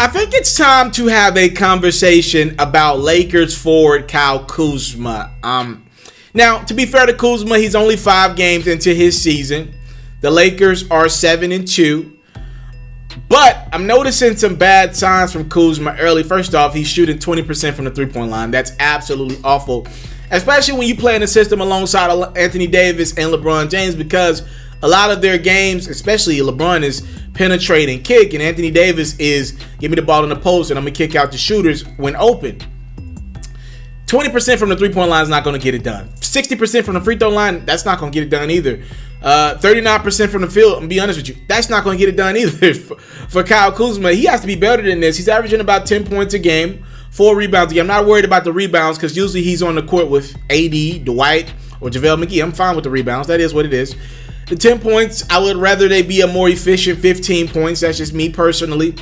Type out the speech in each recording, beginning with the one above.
I think it's time to have a conversation about Lakers forward Kyle Kuzma. Now, to be fair to Kuzma, he's only 5 games into his season. The Lakers are 7-2. But I'm noticing some bad signs from Kuzma early. First off, he's shooting 20% from the three-point line. That's absolutely awful, especially when you play in a system alongside Anthony Davis and LeBron James, because a lot of their games, especially LeBron, is penetrate and kick, and Anthony Davis is give me the ball in the post and I'm going to kick out the shooters when open. 20% from the three-point line is not going to get it done. 60% from the free throw line, that's not going to get it done either. 39% from the field, and be honest with you, that's not going to get it done either for Kyle Kuzma. He has to be better than this. He's averaging about 10 points a game, 4 rebounds a game. I'm not worried about the rebounds because usually he's on the court with AD, Dwight, or JaVale McGee. I'm fine with the rebounds. That is what it is. The 10 points, I would rather they be a more efficient 15 points. That's just me personally.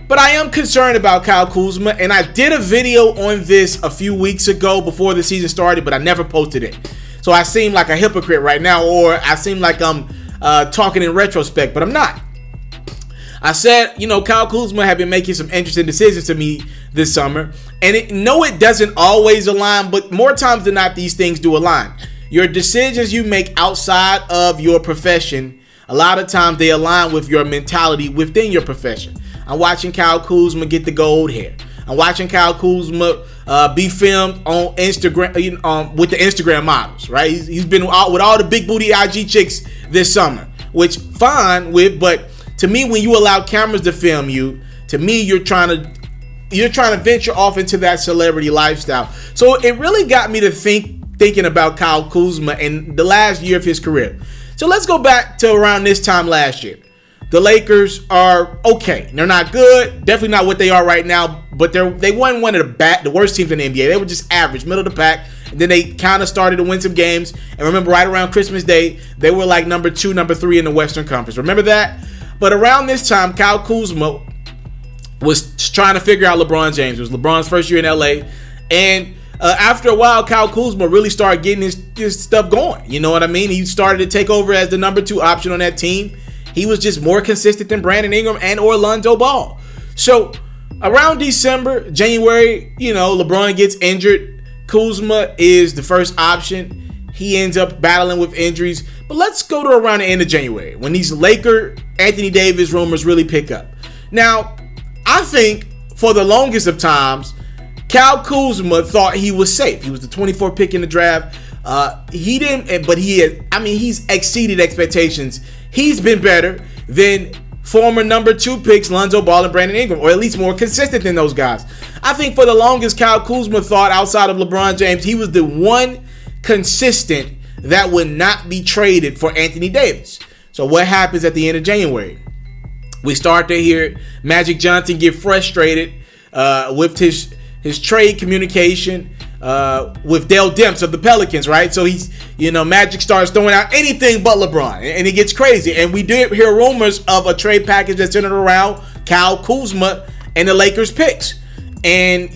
But I am concerned about Kyle Kuzma, and I did a video on this a few weeks ago before the season started, but I never posted it. So I seem like a hypocrite right now, or I seem like I'm talking in retrospect, but I'm not. I said, Kyle Kuzma have been making some interesting decisions to me this summer, and it doesn't always align, but more times than not, these things do align. Your decisions you make outside of your profession, a lot of times they align with your mentality within your profession. I'm watching Kyle Kuzma get the gold hair. I'm watching Kyle Kuzma be filmed on Instagram with the Instagram models, right? He's been out with all the big booty IG chicks this summer, which fine with, but to me, when you allow cameras to film you, to me, you're trying to venture off into that celebrity lifestyle. So it really got me to thinking about Kyle Kuzma and the last year of his career. So let's go back to around this time last year. The Lakers are okay. They're not good. Definitely not what they are right now. But they won one of the worst teams in the NBA. They were just average, middle of the pack. And then they kind of started to win some games. And remember, right around Christmas Day, they were like number 2, number 3 in the Western Conference. Remember that? But around this time, Kyle Kuzma was trying to figure out LeBron James. It was LeBron's first year in LA. And after a while, Kyle Kuzma really started getting his stuff going. You know what I mean? He started to take over as the number 2 option on that team. He was just more consistent than Brandon Ingram and or Lonzo Ball. So around December, January, LeBron gets injured. Kuzma is the first option. He ends up battling with injuries. But let's go to around the end of January when these Laker Anthony Davis rumors really pick up. Now, I think for the longest of times, Kyle Kuzma thought he was safe. He was the 24th pick in the draft. He didn't, but he's exceeded expectations. He's been better than former number 2 picks Lonzo Ball and Brandon Ingram, or at least more consistent than those guys. I think for the longest, Kyle Kuzma thought outside of LeBron James, he was the one consistent that would not be traded for Anthony Davis. So what happens at the end of January? We start to hear Magic Johnson get frustrated with his trade communication with Dale Demps of the Pelicans, right? So Magic starts throwing out anything but LeBron, and it gets crazy. And we did hear rumors of a trade package that's centered around Kyle Kuzma and the Lakers picks. And,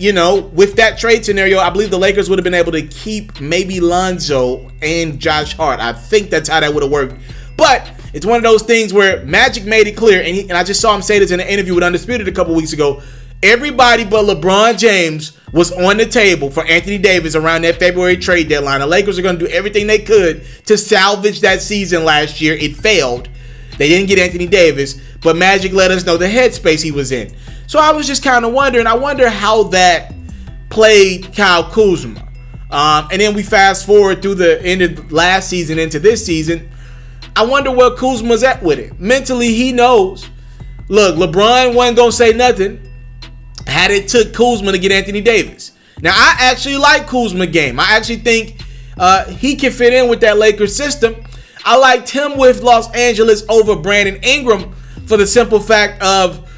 with that trade scenario, I believe the Lakers would have been able to keep maybe Lonzo and Josh Hart. I think that's how that would have worked. But it's one of those things where Magic made it clear, and I just saw him say this in an interview with Undisputed a couple weeks ago. Everybody but LeBron James was on the table for Anthony Davis around that February trade deadline. The Lakers are going to do everything they could to salvage that season last year. It failed. They didn't get Anthony Davis, but Magic let us know the headspace he was in. So I was just kind of wondering, I wonder how that played Kyle Kuzma. And then we fast forward through the end of last season into this season. I wonder where Kuzma's at with it. Mentally, he knows. Look, LeBron wasn't going to say nothing had it took Kuzma to get Anthony Davis. Now, I actually like Kuzma's game. I actually think he can fit in with that Lakers system. I liked him with Los Angeles over Brandon Ingram for the simple fact of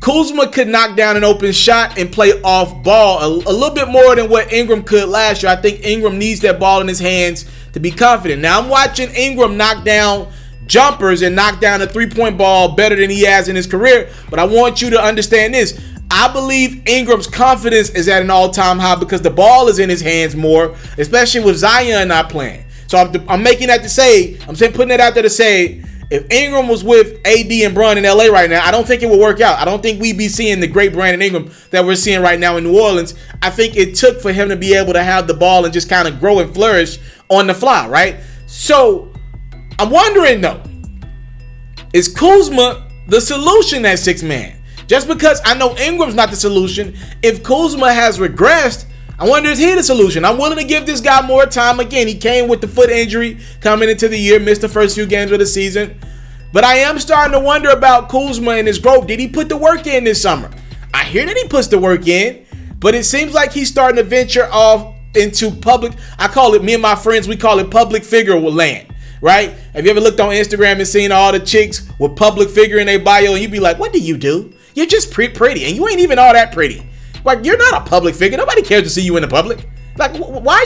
Kuzma could knock down an open shot and play off ball a little bit more than what Ingram could last year. I think Ingram needs that ball in his hands to be confident. Now, I'm watching Ingram knock down jumpers and knock down a three-point ball better than he has in his career, but I want you to understand this. I believe Ingram's confidence is at an all-time high because the ball is in his hands more, especially with Zion not playing. So I'm making that to say, putting it out there to say, If Ingram was with AD and Bron in LA right now, I don't think it would work out. I don't think we'd be seeing the great Brandon Ingram that we're seeing right now in New Orleans. I think it took for him to be able to have the ball and just kind of grow and flourish on the fly, right? So I'm wondering though, is Kuzma the solution at 6-man? Just because I know Ingram's not the solution, if Kuzma has regressed, I wonder is he the solution? I'm willing to give this guy more time. Again, he came with the foot injury coming into the year, missed the first few games of the season. But I am starting to wonder about Kuzma and his growth. Did he put the work in this summer? I hear that he puts the work in, but it seems like he's starting to venture off into public. I call it, me and my friends, we call it public figure land, right? Have you ever looked on Instagram and seen all the chicks with public figure in their bio and you be like, what do you do? You're just pretty and you ain't even all that pretty. Like, you're not a public figure. Nobody cares to see you in the public. Like, why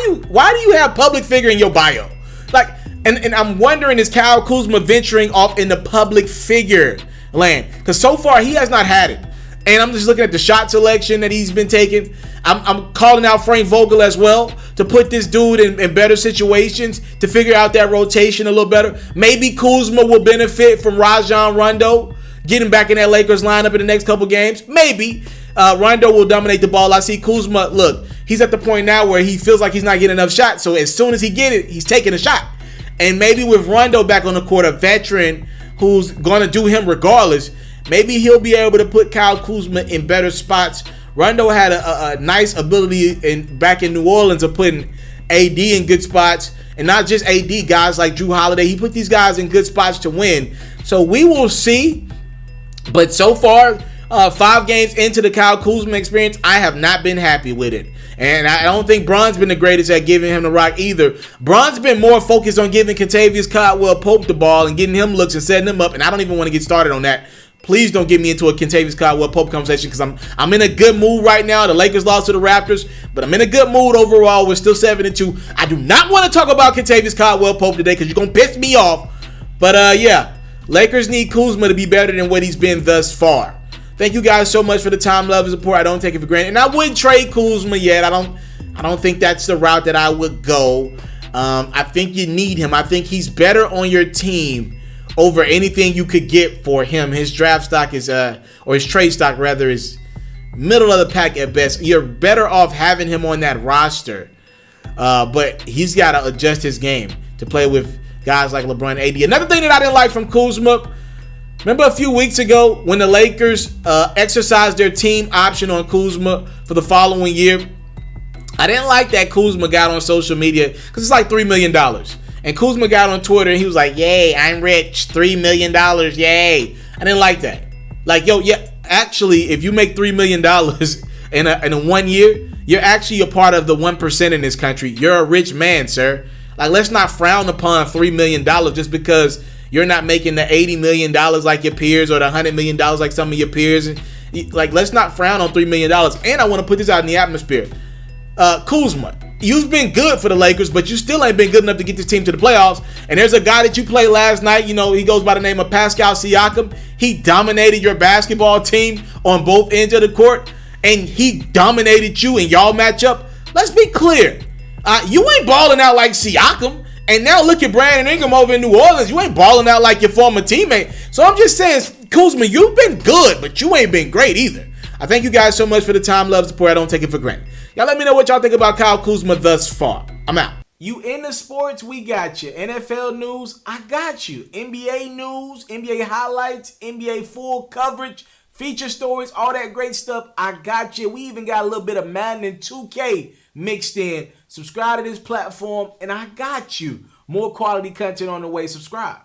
do you have public figure in your bio? Like, and I'm wondering, is Kyle Kuzma venturing off in the public figure land? Because so far, he has not had it. And I'm just looking at the shot selection that he's been taking. I'm calling out Frank Vogel as well to put this dude in better situations to figure out that rotation a little better. Maybe Kuzma will benefit from Rajon Rondo getting back in that Lakers lineup in the next couple games. Maybe. Rondo will dominate the ball. I see Kuzma, look, he's at the point now where he feels like he's not getting enough shots. So as soon as he get it, he's taking a shot. And maybe with Rondo back on the court, a veteran who's going to do him regardless, maybe he'll be able to put Kyle Kuzma in better spots. Rondo had a nice ability back in New Orleans of putting AD in good spots. And not just AD, guys like Drew Holiday. He put these guys in good spots to win. So we will see. But so far, 5 games into the Kyle Kuzma experience, I have not been happy with it. And I don't think Bron's been the greatest at giving him the rock either. Bron's been more focused on giving Kentavious Caldwell-Pope the ball and getting him looks and setting him up. And I don't even want to get started on that. Please don't get me into a Kentavious Caldwell-Pope conversation because I'm in a good mood right now. The Lakers lost to the Raptors, but I'm in a good mood overall. We're still 7-2. I do not want to talk about Kentavious Caldwell-Pope today because you're going to piss me off. But yeah, Lakers need Kuzma to be better than what he's been thus far. Thank you guys so much for the time, love, and support. I don't take it for granted. And I wouldn't trade Kuzma yet. I don't think that's the route that I would go. I think you need him. I think he's better on your team over anything you could get for him. His draft stock is, or his trade stock rather, is middle of the pack at best. You're better off having him on that roster. But he's got to adjust his game to play with guys like LeBron, AD. Another thing that I didn't like from Kuzma, remember a few weeks ago when the Lakers exercised their team option on Kuzma for the following year? I didn't like that Kuzma got on social media because it's like $3 million. And Kuzma got on Twitter and he was like, yay, I'm rich, $3 million, yay. I didn't like that. Like, yo, yeah, actually, if you make $3 million in a 1 year, you're actually a part of the 1% in this country. You're a rich man, sir. Like, let's not frown upon $3 million just because you're not making the $80 million like your peers or the $100 million like some of your peers. Like, let's not frown on $3 million. And I want to put this out in the atmosphere. Kuzma, you've been good for the Lakers, but you still ain't been good enough to get this team to the playoffs. And there's a guy that you played last night. You know, he goes by the name of Pascal Siakam. He dominated your basketball team on both ends of the court. And he dominated you and y'all match up. Let's be clear. You ain't balling out like Siakam. And now look at Brandon Ingram over in New Orleans. You ain't balling out like your former teammate. So I'm just saying, Kuzma, you've been good, but you ain't been great either. I thank you guys so much for the time, love, support. I don't take it for granted. Y'all let me know what y'all think about Kyle Kuzma thus far. I'm out. You into sports, we got you. NFL news, I got you. NBA news, NBA highlights, NBA full coverage, feature stories, all that great stuff, I got you. We even got a little bit of Madden and 2K mixed in. Subscribe to this platform, and I got you. More quality content on the way. Subscribe.